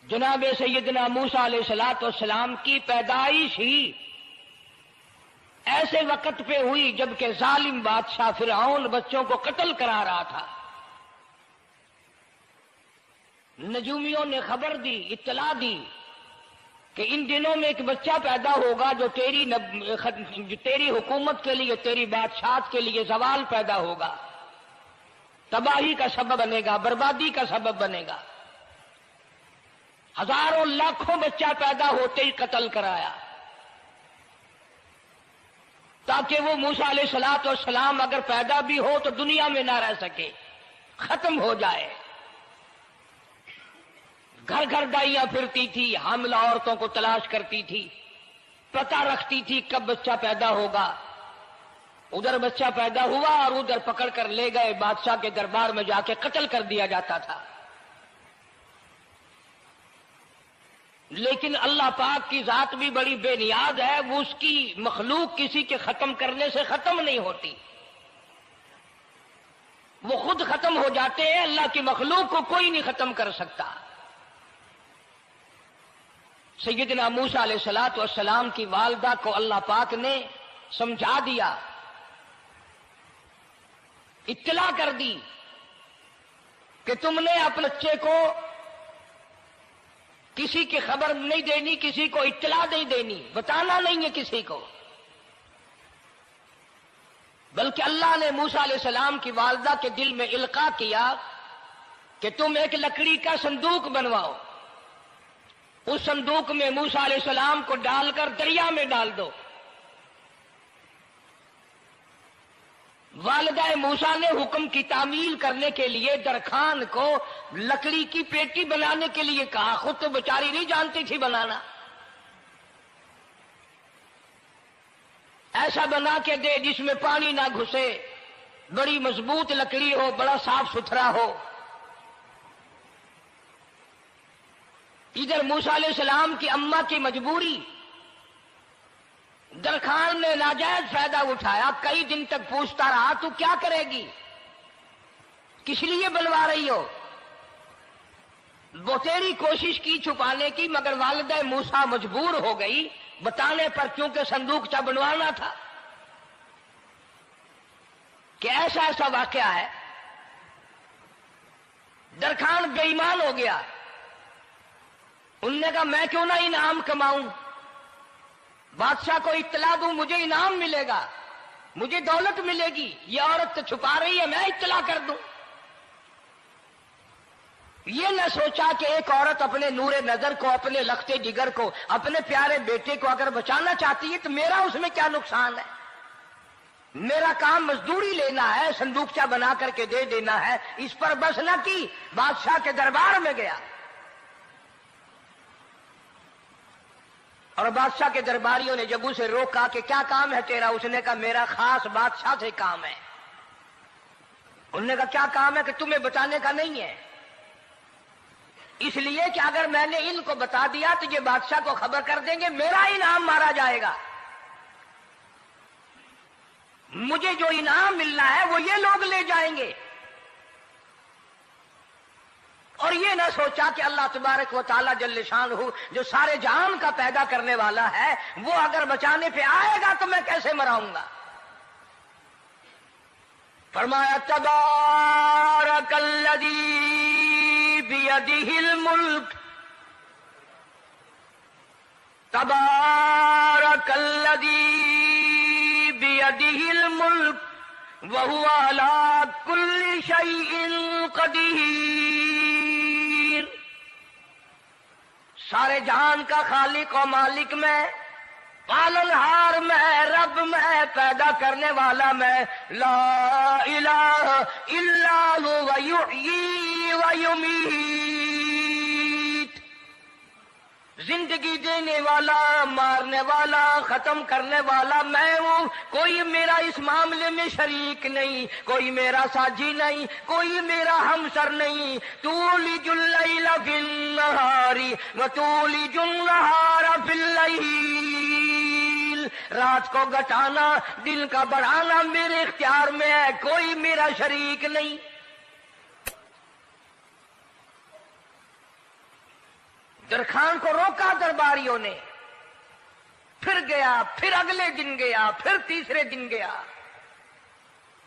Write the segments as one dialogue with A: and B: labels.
A: جناب سیدنا موسیٰ علیہ السلام کی پیدائش ہی ایسے وقت پہ ہوئی جبکہ ظالم بادشاہ فرعون بچوں کو قتل کرا رہا تھا۔ نجومیوں نے خبر دی، اطلاع دی کہ ان دنوں میں ایک بچہ پیدا ہوگا جو تیری حکومت کے لیے، تیری بادشاہت کے لیے زوال پیدا ہوگا، تباہی کا سبب بنے گا، بربادی کا سبب بنے گا۔ ہزاروں لاکھوں بچہ پیدا ہوتے ہی قتل کرایا تاکہ وہ موسیٰ علیہ السلام اگر پیدا بھی ہو تو دنیا میں نہ رہ سکے، ختم ہو جائے۔ گھر گھر دائیاں پھرتی تھی، حاملہ عورتوں کو تلاش کرتی تھی، پتہ رکھتی تھی کب بچہ پیدا ہوگا۔ ادھر بچہ پیدا ہوا اور ادھر پکڑ کر لے گئے، بادشاہ کے دربار میں جا کے قتل کر دیا جاتا تھا۔ لیکن اللہ پاک کی ذات بھی بڑی بے نیاز ہے، وہ اس کی مخلوق کسی کے ختم کرنے سے ختم نہیں ہوتی، وہ خود ختم ہو جاتے ہیں۔ اللہ کی مخلوق کو کوئی نہیں ختم کر سکتا۔ سیدنا موسیٰ علیہ السلام کی والدہ کو اللہ پاک نے سمجھا دیا، اطلاع کر دی کہ تم نے اپنے بچے کو کسی کی خبر نہیں دینی، کسی کو اطلاع نہیں دینی، بتانا نہیں ہے کسی کو، بلکہ اللہ نے موسیٰ علیہ السلام کی والدہ کے دل میں القاء کیا کہ تم ایک لکڑی کا صندوق بنواؤ، اس صندوق میں موسیٰ علیہ السلام کو ڈال کر دریا میں ڈال دو۔ والدہ موسیٰ نے حکم کی تعمیل کرنے کے لیے درخان کو لکڑی کی پیٹی بنانے کے لیے کہا، خود تو بیچاری نہیں جانتی تھی بنانا۔ ایسا بنا کے دے جس میں پانی نہ گھسے، بڑی مضبوط لکڑی ہو، بڑا صاف ستھرا ہو۔ ادھر موسیٰ علیہ السلام کی اماں کی مجبوری، درخان نے ناجائز فائدہ اٹھایا، کئی دن تک پوچھتا رہا تو کیا کرے گی، کس لیے بنوا رہی ہو؟ وہ تیری کوشش کی چھپانے کی، مگر والدہ موسیٰ مجبور ہو گئی بتانے پر، کیونکہ صندوق چا بنوانا تھا۔ کہ ایسا ایسا واقعہ ہے۔ درخان بے ایمان ہو گیا، انہوں نے کہا میں کیوں نہ انعام کماؤں، بادشاہ کو اطلاع دوں، مجھے انعام ملے گا، مجھے دولت ملے گی، یہ عورت تو چھپا رہی ہے، میں اطلاع کر دوں۔ یہ نہ سوچا کہ ایک عورت اپنے نور نظر کو، اپنے لخت جگر کو، اپنے پیارے بیٹے کو اگر بچانا چاہتی ہے تو میرا اس میں کیا نقصان ہے، میرا کام مزدوری لینا ہے، صندوقچہ بنا کر کے دے دینا ہے۔ اس پر بس نہ کی، بادشاہ کے دربار میں گیا اور بادشاہ کے درباریوں نے جب اسے روکا کہ کیا کام ہے تیرا، اس نے کہا میرا خاص بادشاہ سے کام ہے۔ انہوں نے کہا کیا کام ہے؟ کہ تمہیں بتانے کا نہیں ہے، اس لیے کہ اگر میں نے ان کو بتا دیا تو یہ بادشاہ کو خبر کر دیں گے، میرا انعام مارا جائے گا، مجھے جو انعام ملنا ہے وہ یہ لوگ لے جائیں گے۔ اور یہ نہ سوچا کہ اللہ تبارک و تعالی جل شانہ جو سارے جہان کا پیدا کرنے والا ہے، وہ اگر بچانے پہ آئے گا تو میں کیسے مراؤں گا۔ فرمایا تبارک الذی بیدہ الملک، تبارک الذی بیدہ الملک وہو علی کل شیء قدیر۔ سارے جہان کا خالق و مالک میں، پالنہار میں، رب میں، پیدا کرنے والا میں، لا الہ الا هو یحیی و یمیت، زندگی دینے والا، مارنے والا، ختم کرنے والا میں ہوں، کوئی میرا اس معاملے میں شریک نہیں، کوئی میرا ساجی نہیں، کوئی میرا ہمسر نہیں۔ تولج اللیل فی النہار وتولج النہار فی اللیل، رات کو گھٹانا، دن کا بڑھانا میرے اختیار میں ہے، کوئی میرا شریک نہیں۔ درخان کو روکا درباریوں نے، پھر گیا، پھر اگلے دن گیا، پھر تیسرے دن گیا۔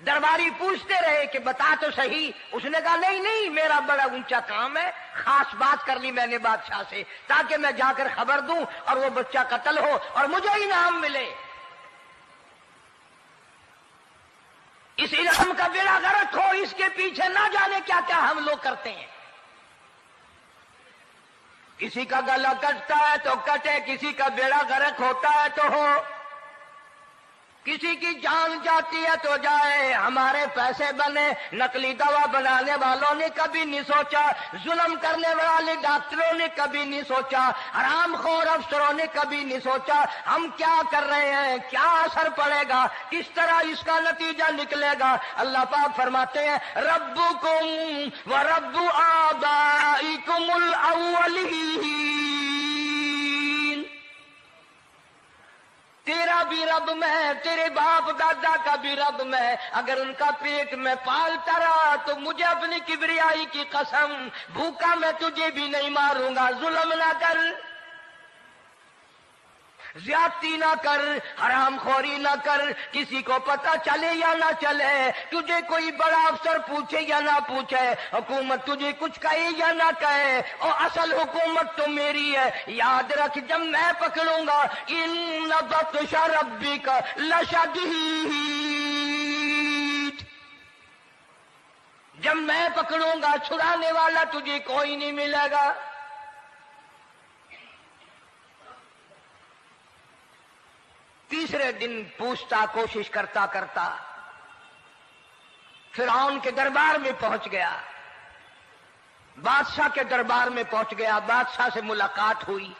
A: درباری پوچھتے رہے کہ بتا تو صحیح۔ اس نے کہا نہیں نہیں، میرا بڑا اونچا کام ہے، خاص بات کر لی میں نے بادشاہ سے تاکہ میں جا کر خبر دوں اور وہ بچہ قتل ہو اور مجھے انعام ملے۔ اس انعام کا بیڑا غرق ہو، اس کے پیچھے نہ جانے کیا کیا ہم لوگ کرتے ہیں۔ کسی کا گلا کٹتا ہے تو کٹے، کسی کا بیڑا غرق ہوتا ہے تو ہو، کسی کی جان جاتی ہے تو جائے، ہمارے پیسے بنے۔ نقلی دوا بنانے والوں نے کبھی نہیں سوچا، ظلم کرنے والے ڈاکٹروں نے کبھی نہیں سوچا، حرام خور افسروں نے کبھی نہیں سوچا ہم کیا کر رہے ہیں، کیا اثر پڑے گا، کس طرح اس کا نتیجہ نکلے گا۔ اللہ پاک فرماتے ہیں ربکم و رب آبائکم الاولین، تیرا بھی رب میں، تیرے باپ دادا کا بھی رب میں، اگر ان کا پیٹ میں پالتا رہا تو مجھے اپنی کبریائی کی قسم، بھوکا میں تجھے بھی نہیں ماروں گا۔ ظلم نہ کر، زیادتی نہ کر، حرام خوری نہ کر، کسی کو پتہ چلے یا نہ چلے، تجھے کوئی بڑا افسر پوچھے یا نہ پوچھے، حکومت تجھے کچھ کہے یا نہ کہے، اور اصل حکومت تو میری ہے۔ یاد رکھ جب میں پکڑوں گا ان بطش ربک لشدید، جب میں پکڑوں گا چھڑانے والا تجھے کوئی نہیں ملے گا۔ تیسرے دن پوچھتا، کوشش کرتا کرتا فرعون کے دربار میں پہنچ گیا، بادشاہ کے دربار میں پہنچ گیا، بادشاہ سے ملاقات ہوئی۔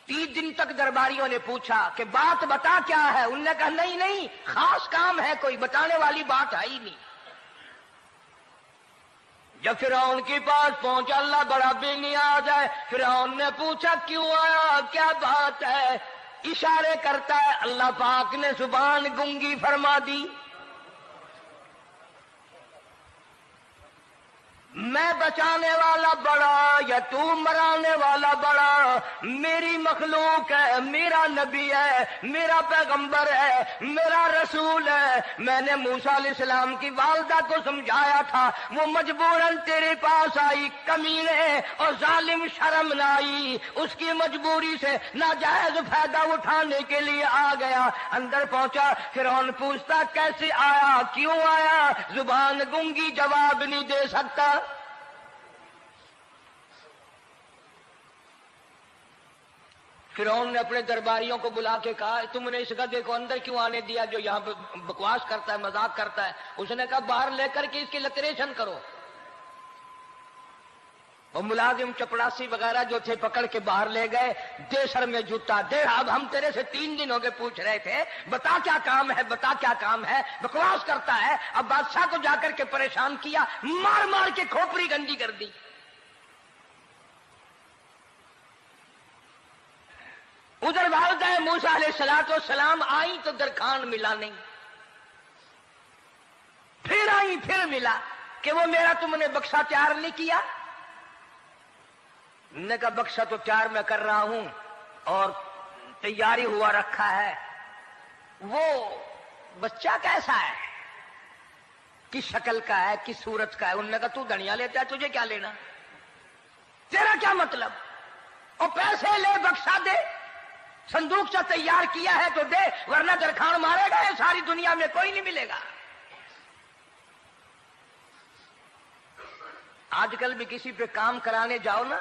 A: 3 دن تک درباریوں نے پوچھا کہ بات بتا کیا ہے، انہوں نے کہا نہیں نہیں، خاص کام ہے، کوئی بتانے والی بات ہے ہی نہیں۔ جب فرعون کے پاس پہنچا، اللہ بڑا بے نیاز ہے، فرعون نے پوچھا کیوں آیا، کیا بات ہے، اشارے کرتا ہے، اللہ پاک نے زبان گنگی فرما دی۔ میں بچانے والا بڑا یا تو مرانے والا بڑا، میری مخلوق ہے، میرا نبی ہے، میرا پیغمبر ہے، میرا رسول ہے۔ میں نے موسیٰ علیہ السلام کی والدہ کو سمجھایا تھا، وہ مجبوراً تیرے پاس آئی، کمینے اور ظالم شرم نہ آئی، اس کی مجبوری سے ناجائز فائدہ اٹھانے کے لیے آ گیا۔ اندر پہنچا، فرعون پوچھتا کیسے آیا، کیوں آیا، زبان گنگی جواب نہیں دے سکتا۔ فرعون نے اپنے درباریوں کو بلا کے کہا تم نے اس گدھے کو اندر کیوں آنے دیا جو یہاں پہ بکواس کرتا ہے، مذاق کرتا ہے؟ اس نے کہا باہر لے کر کے اس کی لتریشن کرو۔ وہ ملازم چپڑاسی وغیرہ جو تھے پکڑ کے باہر لے گئے، دے سر میں جوتا دے، اب ہم تیرے سے 3 دن ہو گئے پوچھ رہے تھے بتا کیا کام ہے، بتا کیا کام ہے، بکواس کرتا ہے۔ اب بادشاہ کو جا کر کے پریشان کیا، مار مار کے کھوپڑی گندی کر دی۔ ادھر والدہ موسیٰ علیہ السلام آئی تو درخان ملا نہیں، پھر آئی پھر ملا کہ وہ میرا تم نے بکسا تیار نہیں کیا۔ نے کہا بکسا تو تیار میں کر رہا ہوں اور تیاری ہوا رکھا ہے، وہ بچہ کیسا ہے، کس شکل کا ہے، کس صورت کا ہے؟ انہوں نے کہا تو دنیا لیتا ہے، تجھے کیا لینا، تیرا کیا مطلب، اور پیسے لے بکسا دے، صندوق سے تیار کیا ہے تو دے، ورنہ درخان مارے گا، ساری دنیا میں کوئی نہیں ملے گا۔ آج کل بھی کسی پہ کام کرانے جاؤ نا،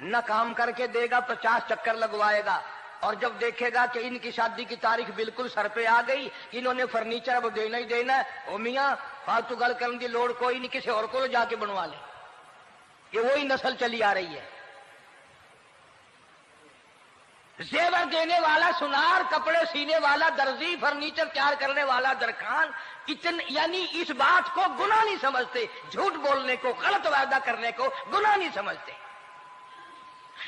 A: نہ کام کر کے دے گا، 50 چکر لگوائے گا، اور جب دیکھے گا کہ ان کی شادی کی تاریخ بالکل سر پہ آ گئی، انہوں نے فرنیچر اب دینا ہی دینا ہے، او میاں فالتو گل کرنے کی لوڑ کوئی نہیں، کسی اور کو جا کے بنوا لے۔ یہ وہی نسل چلی آ رہی ہے، زیور دینے والا سنار، کپڑے سینے والا درزی، فرنیچر تیار کرنے والا درخان، یعنی اس بات کو گناہ نہیں سمجھتے، جھوٹ بولنے کو، غلط وعدہ کرنے کو گناہ نہیں سمجھتے۔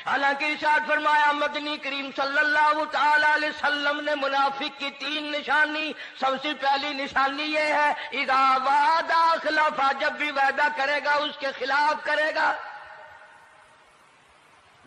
A: حالانکہ ارشاد فرمایا مدنی کریم صلی اللہ تعالی علیہ وسلم نے منافق کی 3 نشانی، سب سے پہلی نشانی یہ ہے اذا وعد اخلف، جب بھی وعدہ کرے گا اس کے خلاف کرے گا۔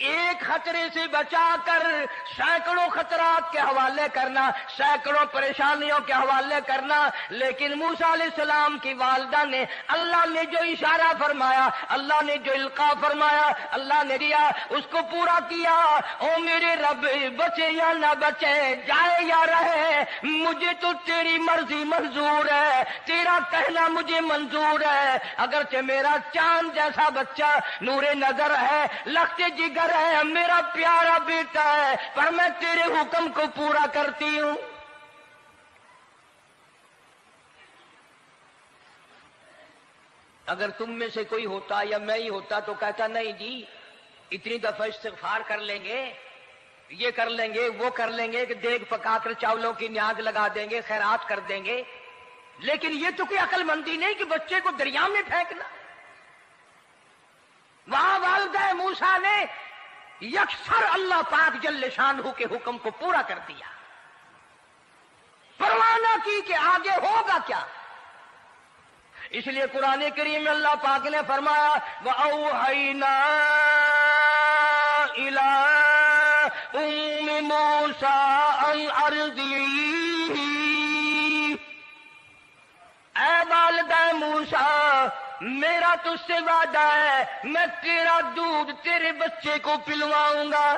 A: ایک خطرے سے بچا کر سینکڑوں خطرات کے حوالے کرنا، سینکڑوں پریشانیوں کے حوالے کرنا۔ لیکن موسیٰ علیہ السلام کی والدہ نے، اللہ نے جو اشارہ فرمایا، اللہ نے جو القاء فرمایا، اللہ نے دیا، اس کو پورا کیا۔ او میرے رب، بچے یا نہ بچے، جائے یا رہے، مجھے تو تیری مرضی منظور ہے، تیرا کہنا مجھے منظور ہے۔ اگرچہ میرا چاند جیسا بچہ نور نظر ہے، لخت جگر ہے، میرا پیارا بیٹا ہے، پر میں تیرے حکم کو پورا کرتی ہوں۔ اگر تم میں سے کوئی ہوتا یا میں ہی ہوتا تو کہتا نہیں جی، اتنی دفعہ استغفار کر لیں گے، یہ کر لیں گے، وہ کر لیں گے، کہ دیگ پکا کر چاولوں کی نیاز لگا دیں گے، خیرات کر دیں گے۔ لیکن یہ تو کوئی عقل مندی نہیں کہ بچے کو دریا میں پھینکنا۔ وہاں والدہ موسیٰ نے یکسر اللہ پاک جل شانہ کے حکم کو پورا کر دیا، پرواہ نہ کی کہ آگے ہوگا کیا۔ اس لیے قرآن کریم میں اللہ پاک نے فرمایا وَأَوْحَيْنَا إِلَىٰ أُمِّ مُوسَىٰ أَنْ أَرْضِعِيهِ، اے والدہ موسیٰ، میرا تجھ سے وعدہ ہے، میں تیرا دودھ تیرے بچے کو پلواؤں گا۔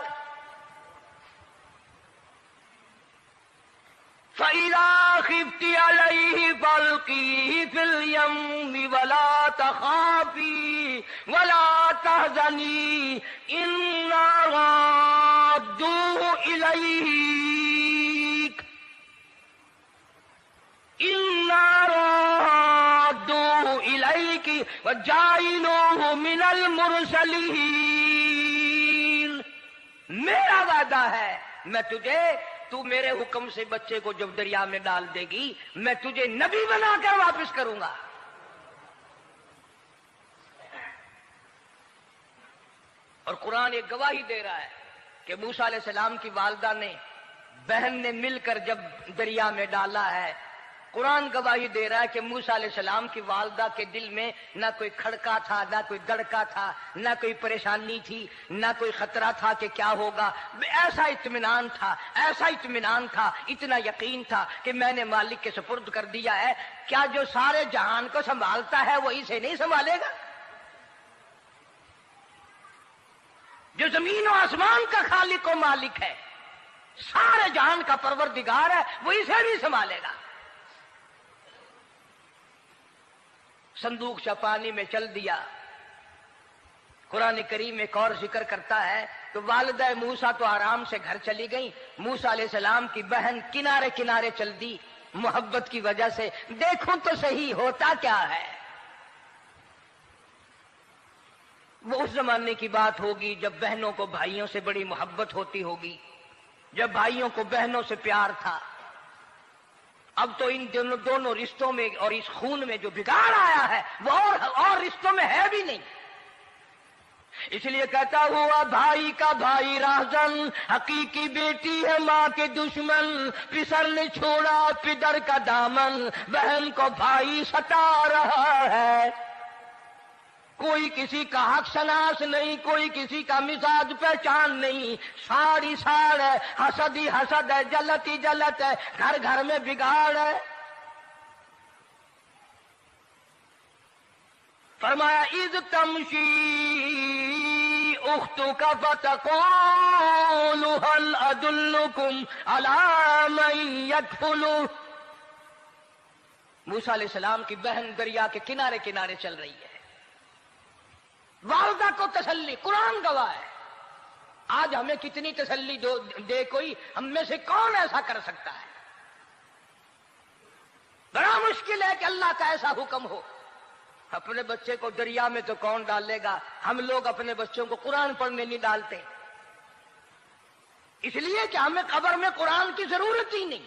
A: فَإِذَا خِفْتِ عَلَيْهِ فَأَلْقِيهِ فِي الْيَمِّ وَلَا تَخَافِي وَلَا تَحْزَنِي إِنَّا رَادُّوهُ إِلَيْكَ وَجَاعِلُوهُ مِنَ الْمُرْسَلِينَ۔ میرا وعدہ ہے، میں تجھے، تو میرے حکم سے بچے کو جب دریا میں ڈال دے گی، میں تجھے نبی بنا کر واپس کروں گا۔ اور قرآن ایک گواہی دے رہا ہے کہ موسیٰ علیہ السلام کی والدہ نے، بہن نے مل کر جب دریا میں ڈالا ہے، قرآن گواہی دے رہا ہے کہ موسیٰ علیہ السلام کی والدہ کے دل میں نہ کوئی کھڑکا تھا، نہ کوئی دڑکا تھا، نہ کوئی پریشانی تھی، نہ کوئی خطرہ تھا کہ کیا ہوگا۔ ایسا اطمینان تھا، ایسا اطمینان تھا، اتنا یقین تھا کہ میں نے مالک کے سپرد کر دیا ہے، کیا جو سارے جہان کو سنبھالتا ہے وہ اسے نہیں سنبھالے گا؟ جو زمین و آسمان کا خالق و مالک ہے، سارے جہان کا پروردگار ہے، وہ اسے نہیں سنبھالے گا۔ صندوق سے پانی میں چل دیا۔ قرآن کریم ایک اور ذکر کرتا ہے تو والدہ موسیٰ تو آرام سے گھر چلی گئی، موسیٰ علیہ السلام کی بہن کنارے کنارے چل دی محبت کی وجہ سے، دیکھوں تو صحیح ہوتا کیا ہے۔ وہ اس زمانے کی بات ہوگی جب بہنوں کو بھائیوں سے بڑی محبت ہوتی ہوگی، جب بھائیوں کو بہنوں سے پیار تھا۔ اب تو ان دونوں رشتوں میں اور اس خون میں جو بگاڑ آیا ہے وہ اور رشتوں میں ہے بھی نہیں۔ اس لیے کہتا ہوا بھائی کا بھائی راہزن، حقیقی بیٹی ہے ماں کے دشمن، پسر نے چھوڑا پدر کا دامن، بہن کو بھائی ستا رہا ہے۔ کوئی کسی کا حق شناس نہیں، کوئی کسی کا مزاج پہچان نہیں، ساری ساڑ ہے، حسد ہی حسد ہے، جلت ہی جلت ہے، گھر گھر میں بگاڑ ہے۔ فرمایا اذ تمشی اختک فتقول هل ادلکم علی من یکفلہ۔ موسیٰ علیہ السلام کی بہن دریا کے کنارے کنارے چل رہی ہے، والدہ کو تسلی، قرآن گواہ ہے۔ آج ہمیں کتنی تسلی دے کوئی، ہم میں سے کون ایسا کر سکتا ہے؟ بڑا مشکل ہے کہ اللہ کا ایسا حکم ہو۔ اپنے بچے کو دریا میں تو کون ڈالے گا؟ ہم لوگ اپنے بچوں کو قرآن پڑھنے نہیں ڈالتے، اس لیے کہ ہمیں قبر میں قرآن کی ضرورت ہی نہیں،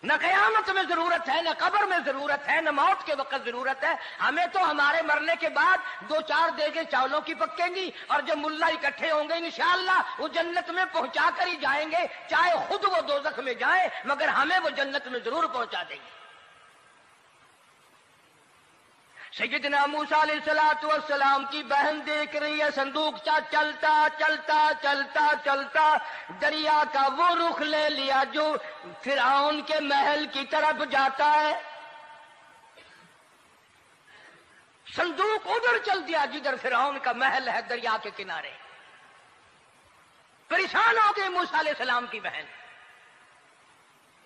A: نہ قیامت میں ضرورت ہے، نہ قبر میں ضرورت ہے، نہ موت کے وقت ضرورت ہے۔ ہمیں تو ہمارے مرنے کے بعد 2-4 دیگیں چاولوں کی پکیں گی، اور جب ملا اکٹھے ہوں گے انشاءاللہ وہ جنت میں پہنچا کر ہی جائیں گے، چاہے خود وہ دوزخ میں جائیں، مگر ہمیں وہ جنت میں ضرور پہنچا دیں گے۔ سیدنا موسیٰ علیہ السلام کی بہن دیکھ رہی ہے صندوقچہ چلتا چلتا چلتا چلتا دریا کا وہ رخ لے لیا جو فرعون کے محل کی طرف جاتا ہے. صندوق ادھر چل دیا جدھر فرعون کا محل ہے دریا کے کنارے. پریشان ہو گئے موسیٰ علیہ السلام کی بہن.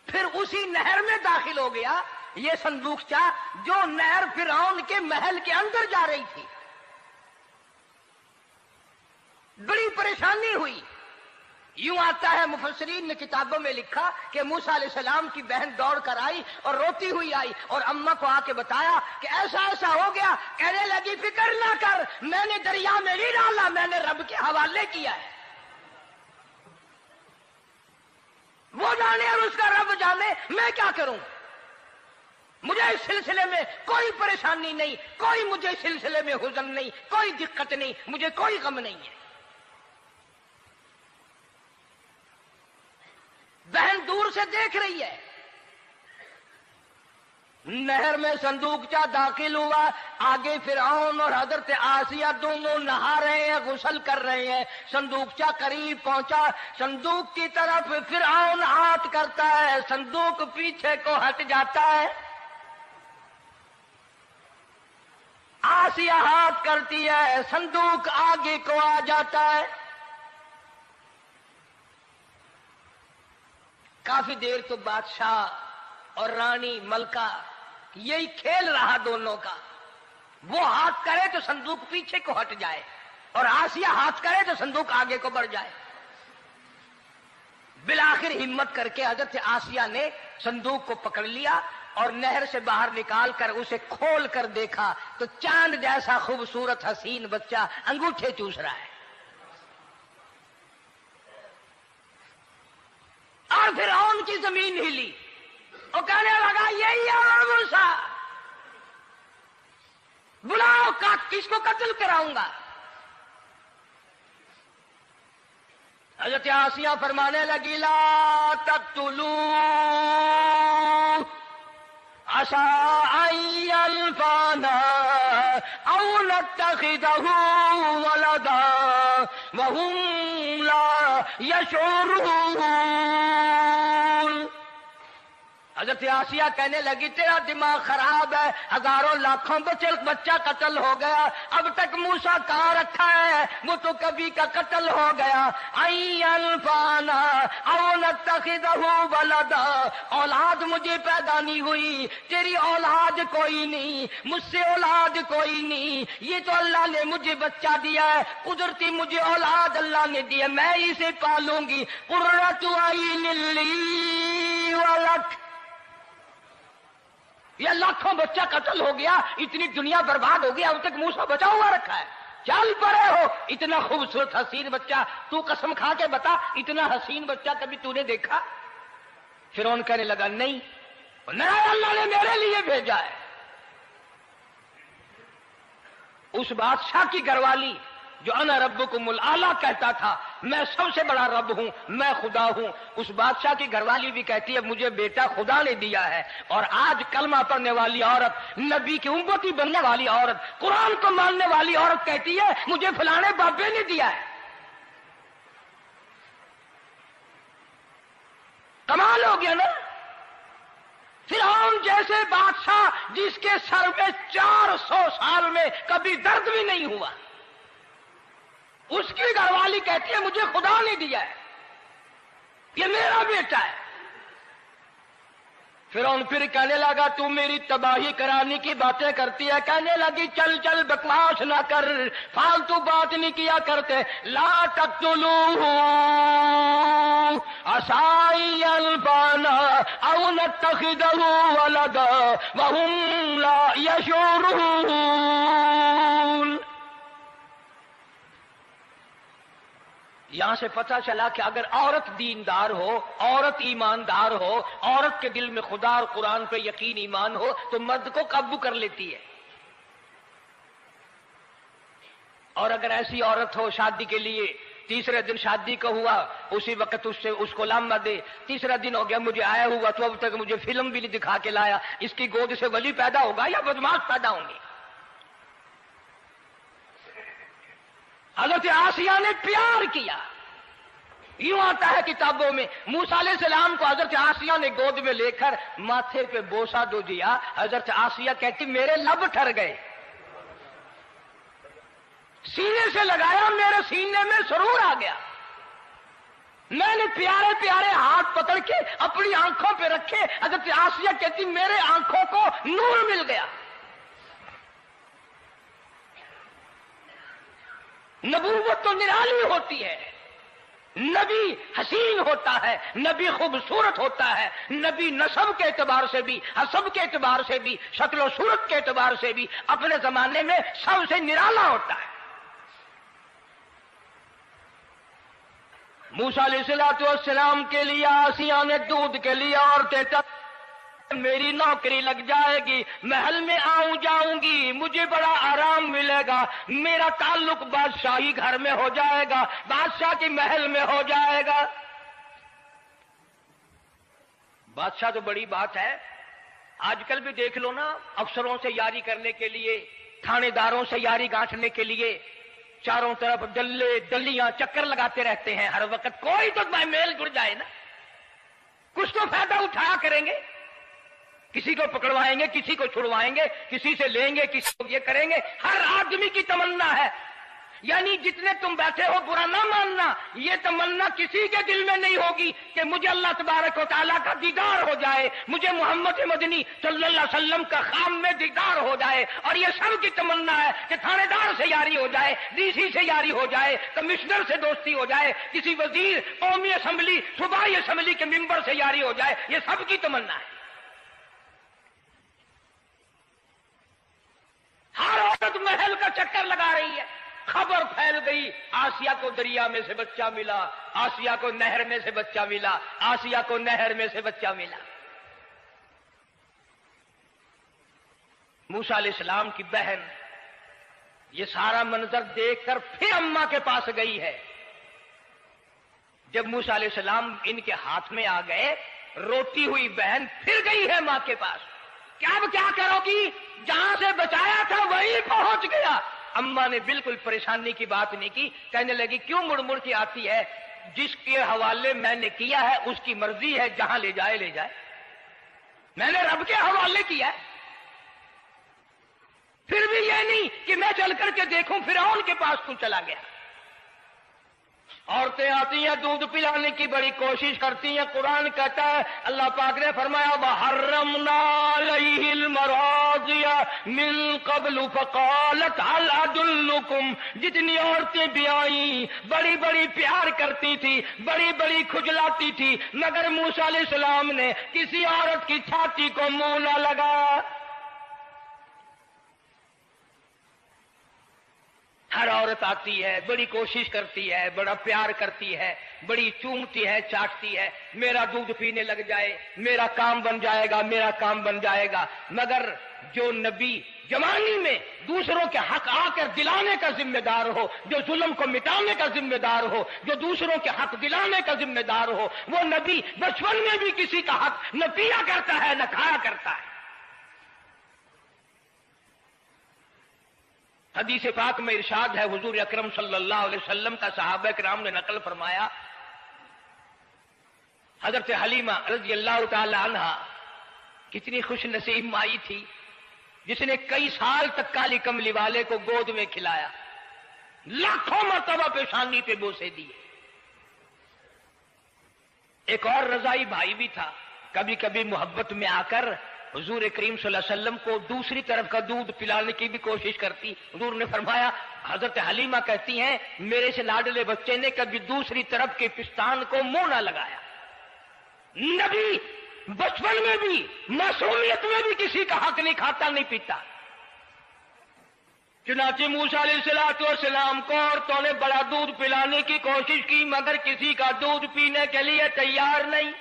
A: پھر اسی نہر میں داخل ہو گیا یہ صندوقچہ جو نہر فرعون کے محل کے اندر جا رہی تھی. بڑی پریشانی ہوئی. یوں آتا ہے مفسرین نے کتابوں میں لکھا کہ موسیٰ علیہ السلام کی بہن دوڑ کر آئی اور روتی ہوئی آئی اور اماں کو آ کے بتایا کہ ایسا ایسا ہو گیا. کہنے لگی فکر نہ کر، میں نے دریا میں نہیں ڈالا، میں نے رب کے حوالے کیا ہے. وہ جانے اور اس کا رب جانے، میں کیا کروں؟ مجھے اس سلسلے میں کوئی پریشانی نہیں، کوئی مجھے اس سلسلے میں حزن نہیں، کوئی دقت نہیں، مجھے کوئی غم نہیں ہے. بہن دور سے دیکھ رہی ہے. نہر میں صندوقچہ داخل ہوا. آگے فرعون اور حضرت آسیہ دونوں نہا رہے ہیں، غسل کر رہے ہیں. صندوقچہ قریب پہنچا، صندوق کی طرف فرعون ہاتھ کرتا ہے، صندوق پیچھے کو ہٹ جاتا ہے. آسیہ ہاتھ کرتی ہے، صندوق آگے کو آ جاتا ہے. کافی دیر تو بادشاہ اور رانی ملکہ یہی کھیل رہا دونوں کا. وہ ہاتھ کرے تو صندوق پیچھے کو ہٹ جائے اور آسیہ ہاتھ کرے تو صندوق آگے کو بڑھ جائے. بالآخر ہمت کر کے حضرت آسیہ نے صندوق کو پکڑ لیا اور نہر سے باہر نکال کر اسے کھول کر دیکھا تو چاند جیسا خوبصورت حسین بچہ انگوٹھے چوس رہا ہے. اور فرعون کی زمین ہلی اور کہنے لگا یہی ہے موسیٰ، بلاؤ، کس کو قتل کراؤں گا. حضرت آسیہ فرمانے لگی لا تقتلوا عسى أن ينفعنا أو نتخذه ولدا وهم لا يشعرون. حضرت آسیہ کہنے لگی تیرا دماغ خراب ہے، ہزاروں لاکھوں بچہ قتل ہو گیا، اب تک موسیٰ کہاں رکھا ہے، وہ تو کبھی کا قتل ہو گیا. انفانا او نتخذہ ولدا، اولاد مجھے پیدا نہیں ہوئی، تیری اولاد کوئی نہیں، مجھ سے اولاد کوئی نہیں، یہ تو اللہ نے مجھے بچہ دیا ہے، قدرتی مجھے اولاد اللہ نے دی ہے، میں اسے پالوں گی. قرۃ عین لی ولک، یہ لاکھوں بچہ قتل ہو گیا، اتنی دنیا برباد ہو گیا، اب تک موسیٰ بچا ہوا رکھا ہے. چل پڑے ہو، اتنا خوبصورت حسین بچہ، تو قسم کھا کے بتا اتنا حسین بچہ کبھی تو نے دیکھا؟ فرعون کہنے لگا نہیں، اللہ نے میرے لیے بھیجا ہے. اس بادشاہ کی گھر والی جو انا ربکم الاعلی کہتا تھا، میں سب سے بڑا رب ہوں، میں خدا ہوں، اس بادشاہ کی گھر والی بھی کہتی ہے مجھے بیٹا خدا نے دیا ہے. اور آج کلمہ پڑھنے والی عورت، نبی کی امتی بننے والی عورت، قرآن کو ماننے والی عورت کہتی ہے مجھے فلانے بابے نے دیا ہے. کمال ہو گیا نا. فرعون جیسے بادشاہ جس کے سر میں 400 سال میں کبھی درد بھی نہیں ہوا، اس کی گھر والی کہتی ہے مجھے خدا نے دیا ہے، یہ میرا بیٹا ہے. فرعون پھر کہنے لگا تو میری تباہی کرانے کی باتیں کرتی ہے. کہنے لگی چل چل بکواس نہ کر، فالتو بات نہیں کیا کرتے. لا تقتلوہ عسى أن ينفعنا أو نتخذه ولدا وهم لا يشعرون. یہاں سے پتہ چلا کہ اگر عورت دیندار ہو، عورت ایماندار ہو، عورت کے دل میں خدا اور قرآن پہ یقین ایمان ہو تو مرد کو قابو کر لیتی ہے. اور اگر ایسی عورت ہو شادی کے لیے، تیسرے دن شادی کا ہوا، اسی وقت اس کو لامہ دے، تیسرا دن ہو گیا مجھے آیا ہوا تو اب تک مجھے فلم بھی نہیں دکھا کے لایا، اس کی گود سے ولی پیدا ہوگا یا بدماش پیدا ہوں گے؟ حضرت آسیہ نے پیار کیا. یوں آتا ہے کتابوں میں موسیٰ علیہ السلام کو حضرت آسیہ نے گود میں لے کر ماتھے پہ بوسہ دو دیا. حضرت آسیہ کہتی میرے لب ٹھر گئے. سینے سے لگایا میرے سینے میں سرور آ گیا. میں نے پیارے پیارے ہاتھ پکڑ کے اپنی آنکھوں پہ رکھے. حضرت آسیہ کہتی میرے آنکھوں کو نور مل گیا. نبوت تو نرالی ہوتی ہے. نبی حسین ہوتا ہے, نبی خوبصورت ہوتا ہے, نبی نسب کے اعتبار سے بھی, حسب کے اعتبار سے بھی, شکل و صورت کے اعتبار سے بھی اپنے زمانے میں سب سے نرالا ہوتا ہے. موسیٰ علیہ السلام کے لیے آسیہ نے دودھ کے لیے عورتیں میری نوکری لگ جائے گی, محل میں آؤں جاؤں گی, مجھے بڑا آرام ملے گا, میرا تعلق بادشاہی گھر میں ہو جائے گا, بادشاہ کی محل میں ہو جائے گا. بادشاہ تو بڑی بات ہے. آج کل بھی دیکھ لو نا, افسروں سے یاری کرنے کے لیے, تھانے داروں سے یاری گانٹھنے کے لیے چاروں طرف ڈلے ڈلیاں چکر لگاتے رہتے ہیں ہر وقت. کوئی تو میل جڑ جائے نا, کچھ تو فائدہ اٹھایا کریں گے. کسی کو پکڑوائیں گے, کسی کو چھڑوائیں گے, کسی سے لیں گے, کسی کو یہ کریں گے. ہر آدمی کی تمنا ہے. یعنی جتنے تم بیٹھے ہو برا نہ ماننا, یہ تمنا کسی کے دل میں نہیں ہوگی کہ مجھے اللہ تبارک و تعالیٰ کا دیدار ہو جائے, مجھے محمد مدنی صلی اللہ علیہ وسلم کا خام میں دیدار ہو جائے. اور یہ سب کی تمنا ہے کہ تھانے دار سے یاری ہو جائے, ڈی سی سے یاری ہو جائے, کمشنر سے دوستی ہو جائے, کسی وزیر, قومی اسمبلی, صوبائی اسمبلی کے ممبر سے یاری ہو جائے. یہ سب کی تمنا ہے. ہر عورت محل کا چکر لگا رہی ہے. خبر پھیل گئی, آسیہ کو دریا میں سے بچہ ملا, آسیہ کو نہر میں سے بچہ ملا, آسیہ کو نہر میں سے بچہ ملا. موسیٰ علیہ السلام کی بہن یہ سارا منظر دیکھ کر پھر اماں کے پاس گئی ہے. جب موسیٰ علیہ السلام ان کے ہاتھ میں آ گئے, روتی ہوئی بہن پھر گئی ہے ماں کے پاس. کیا کرو گی, جہاں سے بچایا تھا وہیں پہنچ گیا. اماں نے بالکل پریشانی کی بات نہیں کی, کہنے لگی کیوں مڑ مڑ کے آتی ہے, جس کے حوالے میں نے کیا ہے اس کی مرضی ہے, جہاں لے جائے لے جائے. میں نے رب کے حوالے کیا ہے. پھر بھی یہ نہیں کہ میں چل کر کے دیکھوں فرعون کے پاس کیوں چلا گیا. عورتیں آتی ہیں دودھ پلانے کی بڑی کوشش کرتی ہیں. قرآن کہتا ہے, اللہ پاک نے فرمایا وَحَرَّمْنَا عَلَيْهِ الْمَرَاضِعَ مِن قَبْلُ فَقَالَتْ هَلْ أَدُلُّكُمْ. جتنی عورتیں بھی آئیں بڑی بڑی پیار کرتی تھی, بڑی بڑی کھجلاتی تھی, مگر موسیٰ علیہ السلام نے کسی عورت کی چھاتی کو منہ نہ لگایا. ہر عورت آتی ہے, بڑی کوشش کرتی ہے, بڑا پیار کرتی ہے, بڑی چومتی ہے, چاٹتی ہے, میرا دودھ پینے لگ جائے, میرا کام بن جائے گا, میرا کام بن جائے گا. مگر جو نبی جوانی میں دوسروں کے حق آ کر دلانے کا ذمہ دار ہو, جو ظلم کو مٹانے کا ذمہ دار ہو, جو دوسروں کے حق دلانے کا ذمہ دار ہو, وہ نبی بچپن میں بھی کسی کا حق نہ پیا کرتا ہے نہ کھایا کرتا ہے. حدیث پاک میں ارشاد ہے, حضور اکرم صلی اللہ علیہ وسلم کا صحابہ کرام نے نقل فرمایا, حضرت حلیمہ رضی اللہ تعالی عنہا کتنی خوش نصیب مائی تھی جس نے کئی سال تک کالی کملی والے کو گود میں کھلایا, لاکھوں مرتبہ پیشانی پہ بوسے دیے. ایک اور رضائی بھائی بھی تھا, کبھی کبھی محبت میں آ کر حضور کریم صلی اللہ علیہ وسلم کو دوسری طرف کا دودھ پلانے کی بھی کوشش کرتی. حضور نے فرمایا, حضرت حلیمہ کہتی ہیں میرے سے لاڈلے بچے نے کبھی دوسری طرف کے پستان کو منہ نہ لگایا. نبی بچپن میں بھی معصومیت میں بھی کسی کا حق نہیں کھاتا نہیں پیتا. چنانچہ موسیٰ علیہ السلام کو عورتوں نے بڑا دودھ پلانے کی کوشش کی, مگر کسی کا دودھ پینے کے لیے تیار نہیں.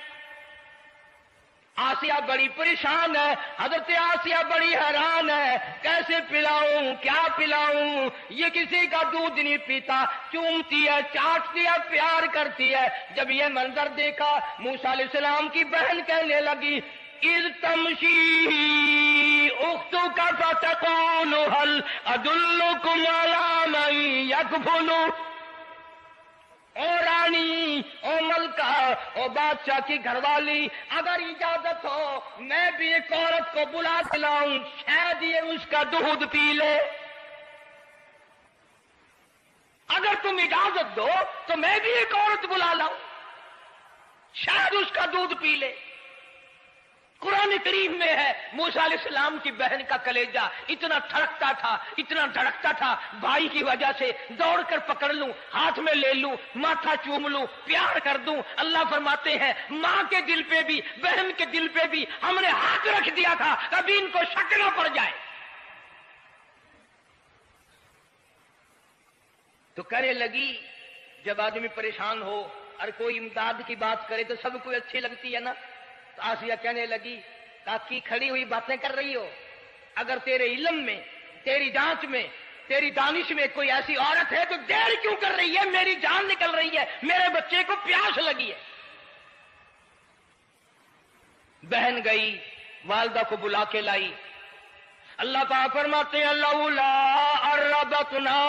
A: آسیہ بڑی پریشان ہے, حضرت آسیہ بڑی حیران ہے, کیسے پلاؤں, کیا پلاؤں, یہ کسی کا دودھ نہیں پیتا, چومتی ہے, چاٹتی ہے, پیار کرتی ہے. جب یہ منظر دیکھا موسیٰ علیہ السلام کی بہن کہنے لگی اذ تمشی اختک تقول هل ادلكم على من يكفل، او رانی، او ملکہ، او بادشاہ کی گھر والی، اگر اجازت ہو میں بھی ایک عورت کو بلا کے لاؤں، شاید یہ اس کا دودھ پی لے۔ اگر تم اجازت دو تو میں بھی ایک عورت بلا لاؤں، شاید اس کا دودھ پی لے۔ قرآن کریم میں ہے موسیٰ علیہ السلام کی بہن کا کلیجہ اتنا دھڑکتا تھا، اتنا دھڑکتا تھا، بھائی کی وجہ سے دوڑ کر پکڑ لوں، ہاتھ میں لے لوں، ماتھا چوم لوں، پیار کر دوں۔ اللہ فرماتے ہیں ماں کے دل پہ بھی، بہن کے دل پہ بھی ہم نے ہاتھ رکھ دیا تھا، کبھی ان کو شک نہ پڑ جائے۔ تو کرے لگی، جب آدمی پریشان ہو اور کوئی امداد کی بات کرے تو سب کو اچھی لگتی ہے نا۔ تو آسیہ کہنے لگی کاکی کھڑی ہوئی باتیں کر رہی ہو، اگر تیرے علم میں، تیری جانچ میں، تیری دانش میں کوئی ایسی عورت ہے تو دیر کیوں کر رہی ہے؟ میری جان نکل رہی ہے، میرے بچے کو پیاس لگی ہے۔ بہن گئی، والدہ کو بلا کے لائی۔ اللہ پاک فرماتے ہیں لولا اربتنا،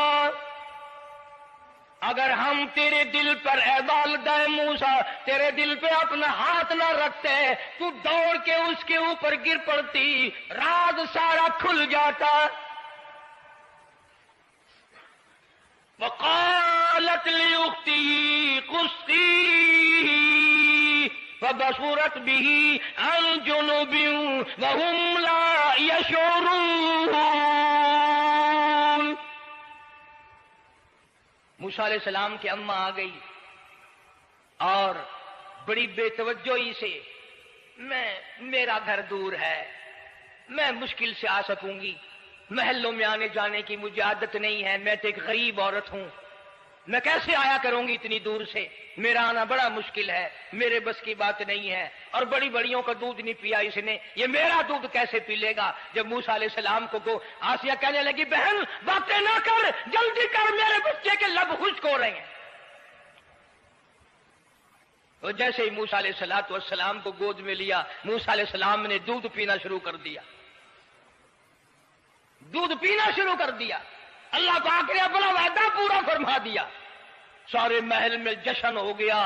A: اگر ہم تیرے دل پر اے والدہ موسیٰ تیرے دل پہ اپنا ہاتھ نہ رکھتے تو دوڑ کے اس کے اوپر گر پڑتی، راز سارا کھل جاتا۔ وقالت لاختي قصي فبصرت به عن جنب وهم لا يشعرون۔ موسیٰ علیہ السلام کی اماں آ گئی اور بڑی بے توجہی سے، میرا گھر دور ہے، میں مشکل سے آ سکوں گی، محلوں میں آنے جانے کی مجھے عادت نہیں ہے، میں تو ایک غریب عورت ہوں، میں کیسے آیا کروں گی اتنی دور سے، میرا آنا بڑا مشکل ہے، میرے بس کی بات نہیں ہے، اور بڑی بڑیوں کا دودھ نہیں پیا اس نے، یہ میرا دودھ کیسے پی لے گا؟ جب موسیٰ علیہ السلام کو آسیہ کہنے لگی بہن باتیں نہ کر، جلدی کر، میرے بچے کے لب خشک ہو رہے ہیں۔ تو جیسے ہی موسیٰ علیہ السلام کو گود میں لیا، موسیٰ علیہ السلام نے دودھ پینا شروع کر دیا، دودھ پینا شروع کر دیا۔ اللہ پاک نے اپنا وعدہ پورا فرما دیا، سارے محل میں جشن ہو گیا،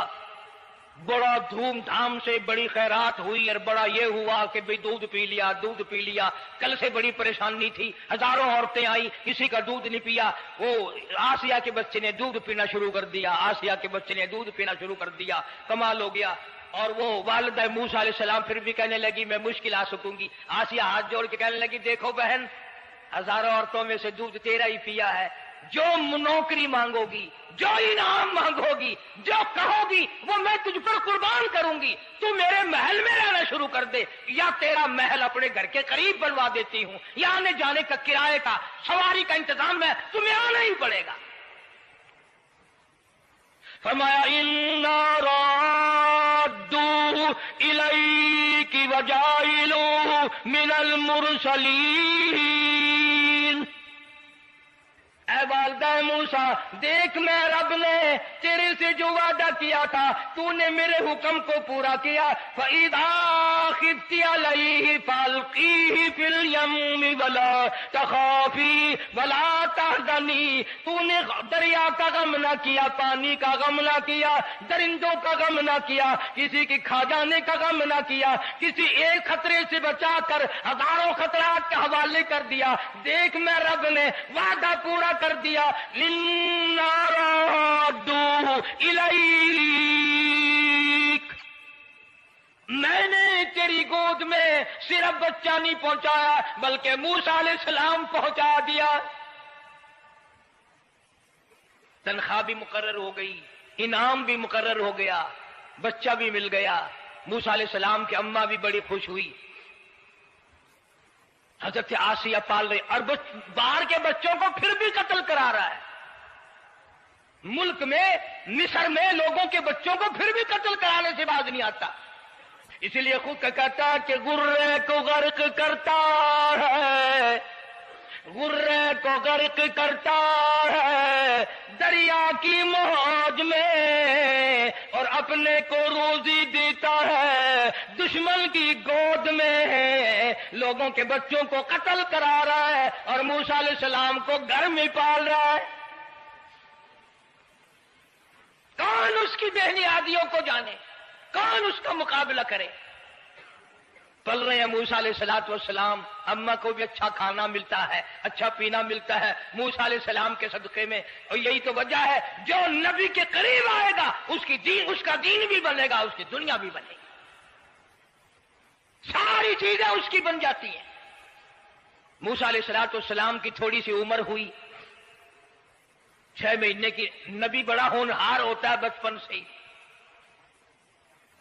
A: بڑا دھوم دھام سے بڑی خیرات ہوئی، اور بڑا یہ ہوا کہ بھئی دودھ پی لیا، دودھ پی لیا۔ کل سے بڑی پریشانی تھی، ہزاروں عورتیں آئی، کسی کا دودھ نہیں پیا۔ وہ آسیہ کے بچے نے دودھ پینا شروع کر دیا، آسیہ کے بچے نے دودھ پینا شروع کر دیا، کمال ہو گیا۔ اور وہ والدہ موسیٰ علیہ السلام پھر بھی کہنے لگی میں مشکل آ سکوں گی۔ آسیہ ہاتھ جوڑ کے کہنے لگی دیکھو بہن، ہزاروں عورتوں میں سے دودھ تیرا ہی پیا ہے، جو نوکری مانگو گی، جو انعام مانگو گی، جو کہو گی وہ میں تجھ پر قربان کروں گی، تو میرے محل میں رہنا شروع کر دے، یا تیرا محل اپنے گھر کے قریب بنوا دیتی ہوں، یا آنے جانے کا کرائے کا سواری کا انتظام ہے، تمہیں آنا ہی پڑے گا۔ فرمایا اِنَّا رَادُّوهُ إِلَيْكِ وَجَاعِلُوهُ مِنَ الْمُرْسَلِينَ۔ اے والدہ موسیٰ دیکھ، میں رب نے تیرے سے جو وعدہ کیا تھا تو نے میرے حکم کو پورا کیا۔ فَإِذَا خِفْتِ عَلَيْهِ فَأَلْقِيهِ فِي الْيَمِّ وَلَا تَخَافِي وَلَا تَحْزَنِي۔ تو نے دریا کا غم نہ کیا، پانی کا غم نہ کیا، درندوں کا غم نہ کیا، کسی کی کھا جانے کا غم نہ کیا، کسی ایک خطرے سے بچا کر ہزاروں خطرات کے حوالے کر دیا۔ دیکھ میں رب نے وعدہ پورا کر دیا۔ إِنَّا رَادُّوهُ إِلَيْكَ، میں نے تیری گود میں صرف بچہ نہیں پہنچایا بلکہ موسیٰ علیہ السلام پہنچا دیا۔ تنخواہ بھی مقرر ہو گئی، انعام بھی مقرر ہو گیا، بچہ بھی مل گیا۔ موسیٰ علیہ السلام کی اماں بھی بڑی خوش ہوئی۔ حضرت آسیہ پال رہے، اور باہر کے بچوں کو پھر بھی قتل کرا رہا ہے۔ ملک میں مصر میں لوگوں کے بچوں کو پھر بھی قتل کرانے سے باز نہیں آتا، اسی لیے خود کہتا کہ گرے کو غرق کرتا ہے غرے کو غرق کرتا ہے دریا کی موج میں، اور اپنے کو روزی دیتا ہے دشمن کی گود میں، لوگوں کے بچوں کو قتل کرا رہا ہے اور موسیٰ علیہ السلام کو گھر میں پال رہا ہے۔ کون اس کی بےنیادیوں کو جانے، کون اس کا مقابلہ کرے؟ پل رہے ہیں موسیٰ علیہ السلام، اماں کو بھی اچھا کھانا ملتا ہے، اچھا پینا ملتا ہے موسیٰ علیہ السلام کے صدقے میں، اور یہی تو وجہ ہے جو نبی کے قریب آئے گا اس کا دین بھی بنے گا، اس کی دنیا بھی بنے گی، ساری چیزیں اس کی بن جاتی ہیں۔ موسیٰ علیہ السلام کی تھوڑی سی عمر ہوئی، 6 مہینے کی، نبی بڑا ہونہار ہوتا ہے بچپن سے ہی،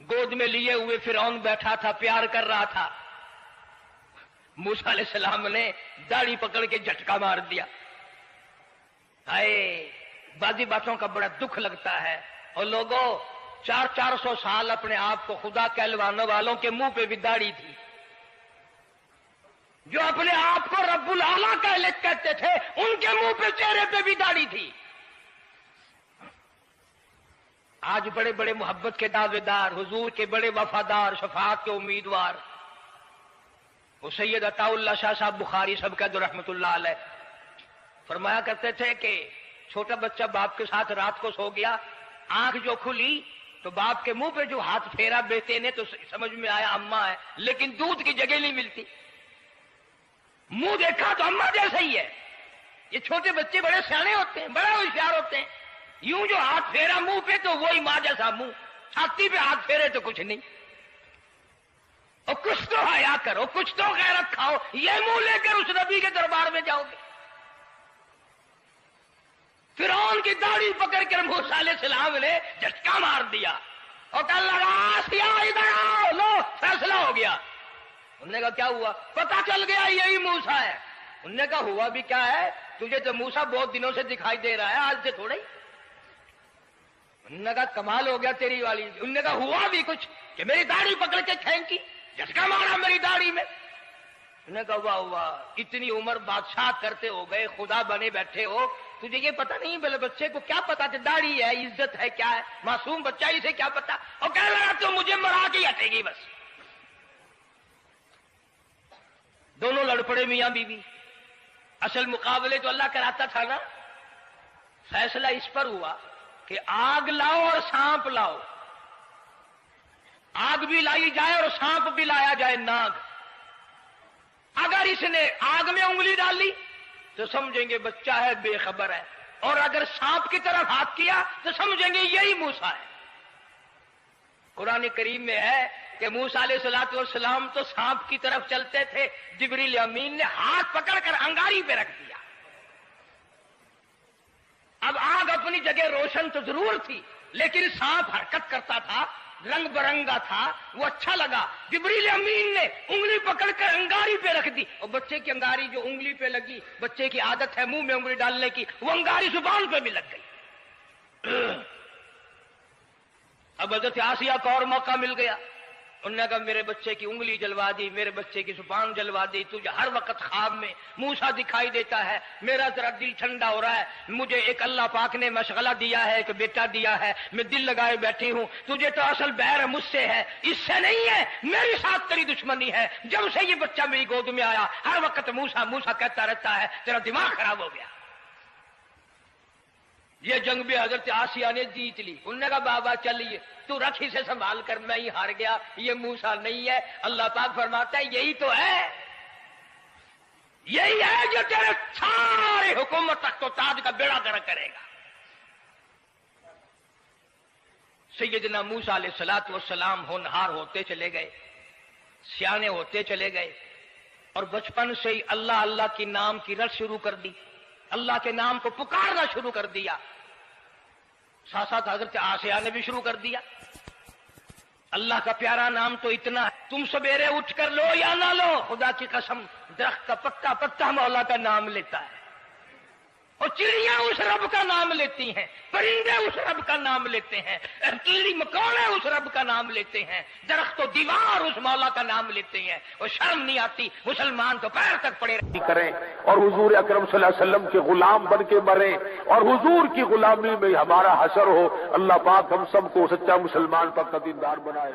A: گود میں لیے ہوئے فرعون بیٹھا تھا، پیار کر رہا تھا، موسیٰ علیہ السلام نے داڑھی پکڑ کے جھٹکا مار دیا۔ ہائے، بعضی باتوں کا بڑا دکھ لگتا ہے، اور لوگوں 400 سال اپنے آپ کو خدا کہلوانے والوں کے منہ پہ بھی داڑھی تھی، جو اپنے آپ کو رب العالی کہتے تھے ان کے منہ پہ چہرے پہ بھی داڑھی تھی۔ آج بڑے بڑے محبت کے دعوے دار، حضور کے بڑے وفادار، شفاعت کے امیدوار، وہ سید عطا اللہ شاہ صاحب بخاری صاحب کا رحمت اللہ علیہ فرمایا کرتے تھے کہ چھوٹا بچہ باپ کے ساتھ رات کو سو گیا، آنکھ جو کھلی تو باپ کے منہ پہ جو ہاتھ پھیرا بیٹے نے تو سمجھ میں آیا اماں ہے، لیکن دودھ کی جگہ نہیں ملتی، منہ دیکھا تو اماں جیسا ہی ہے۔ یہ چھوٹے بچے بڑے سیانے ہوتے ہیں، بڑے ہوشیار ہوتے ہیں، یوں جو ہاتھ پھیرا منہ پہ تو وہی ماں جیسا منہ، چھاتی پہ ہاتھ پھیرے تو کچھ نہیں، اور کچھ تو حیا کرو، کچھ تو غیرت کھاؤ، یہ منہ لے کر اس نبی کے دربار میں جاؤ گے؟ فرعون کی داڑھی پکڑ کر موسیٰ علیہ السلام نے جھٹکا مار دیا اور کہا لگا آسیہ ادھر آؤ، لو فیصلہ ہو گیا۔ انہوں نے کہا کیا ہوا؟ پتہ چل گیا یہی موسیٰ ہے۔ انہوں نے کہا ہوا بھی کیا ہے؟ تجھے تو موسیٰ بہت دنوں سے دکھائی دے رہا ہے، آج سے تھوڑا ہی۔ انہوں نے کہا کمال ہو گیا تیری والی۔ انہوں نے کہا ہوا بھی کچھ کہ میری داڑھی پکڑ کے کھینچی، جھٹکا مارا میری داڑھی میں۔ انہوں نے کہا واہ واہ، اتنی عمر بادشاہ کرتے ہو گئے، خدا بنے بیٹھے ہو، تجھے یہ پتا نہیں؟ بلے بچے کو کیا پتا کہ داڑھی ہے، عزت ہے، کیا ہے؟ معصوم بچہ اسے کیا پتا؟ اور کہہ رہا تو مجھے مرا کے ہٹے گی بس۔ دونوں لڑ پڑے میاں بیوی۔ اصل مقابلے تو اللہ کراتا تھا نا۔ فیصلہ اس پر ہوا کہ آگ لاؤ اور سانپ لاؤ، آگ بھی لائی جائے اور سانپ بھی لایا جائے، ناگ۔ اگر اس نے آگ میں انگلی ڈالی تو سمجھیں گے بچہ ہے، بے خبر ہے، اور اگر سانپ کی طرف ہاتھ کیا تو سمجھیں گے یہی موسیٰ ہے۔ قرآن کریم میں ہے کہ موسیٰ علیہ السلام تو سانپ کی طرف چلتے تھے، جبریل امین نے ہاتھ پکڑ کر انگاری پہ رکھ دیا۔ اب آگ اپنی جگہ روشن تو ضرور تھی، لیکن سانپ حرکت کرتا تھا، رنگ برنگا تھا، وہ اچھا لگا۔ جبریل امین نے انگلی پکڑ کر انگاری پہ رکھ دی، اور بچے کی انگاری جو انگلی پہ لگی، بچے کی عادت ہے منہ میں انگلی ڈالنے کی، وہ انگاری زبان پہ بھی لگ گئی۔ اب حضرت آسیہ کو اور موقع مل گیا۔ انہوں نے کہا میرے بچے کی انگلی جلوا دی، میرے بچے کی زبان جلوا دی، تجھے ہر وقت خواب میں موسیٰ دکھائی دیتا ہے، میرا ذرا دل ٹھنڈا ہو رہا ہے، مجھے ایک اللہ پاک نے مشغلہ دیا ہے، ایک بیٹا دیا ہے، میں دل لگائے بیٹھی ہوں، تجھے تو اصل بیر مجھ سے ہے، اس سے نہیں ہے، میرے ساتھ تیری دشمنی ہے، جب سے یہ بچہ میری گود میں آیا ہر وقت موسیٰ موسیٰ کہتا رہتا ہے، تیرا دماغ خراب ہو گیا۔ یہ جنگ بھی حضرت آسیہ نے جیت لی۔ انہوں نے کہا بابا چلیے، تو رکھ اسے سنبھال کر، میں ہی ہار گیا، یہ موسیٰ نہیں ہے۔ اللہ پاک فرماتا ہے یہی تو ہے، یہی ہے جو تیرے سارے حکومت تخت و تاج کا بیڑا گرک کرے گا۔ سیدنا موسیٰ علیہ السلام ہونہار ہوتے چلے گئے، سیانے ہوتے چلے گئے، اور بچپن سے ہی اللہ اللہ کی نام کی رٹ شروع کر دی، اللہ کے نام کو پکارنا شروع کر دیا۔ ساتھ ساتھ حضرت آسیہ نے بھی شروع کر دیا۔ اللہ کا پیارا نام تو اتنا ہے، تم سویرے اٹھ کر لو یا نہ لو، خدا کی قسم درخت کا پتا پتا مولا کا نام لیتا ہے، اور چڑیاں اس رب کا نام لیتی ہیں، پرندے اس رب کا نام لیتے ہیں، کیڑی مکوڑے اس رب کا نام لیتے ہیں، درخت و دیوار اس مولا کا نام لیتے ہیں، اور شرم نہیں آتی مسلمان تو پیر تک پڑے
B: کریں اور حضور اکرم صلی اللہ علیہ وسلم کے غلام بن کے مریں اور حضور کی غلامی میں ہمارا حشر ہو۔ اللہ پاک ہم سب کو سچا مسلمان پر دیندار بنائے۔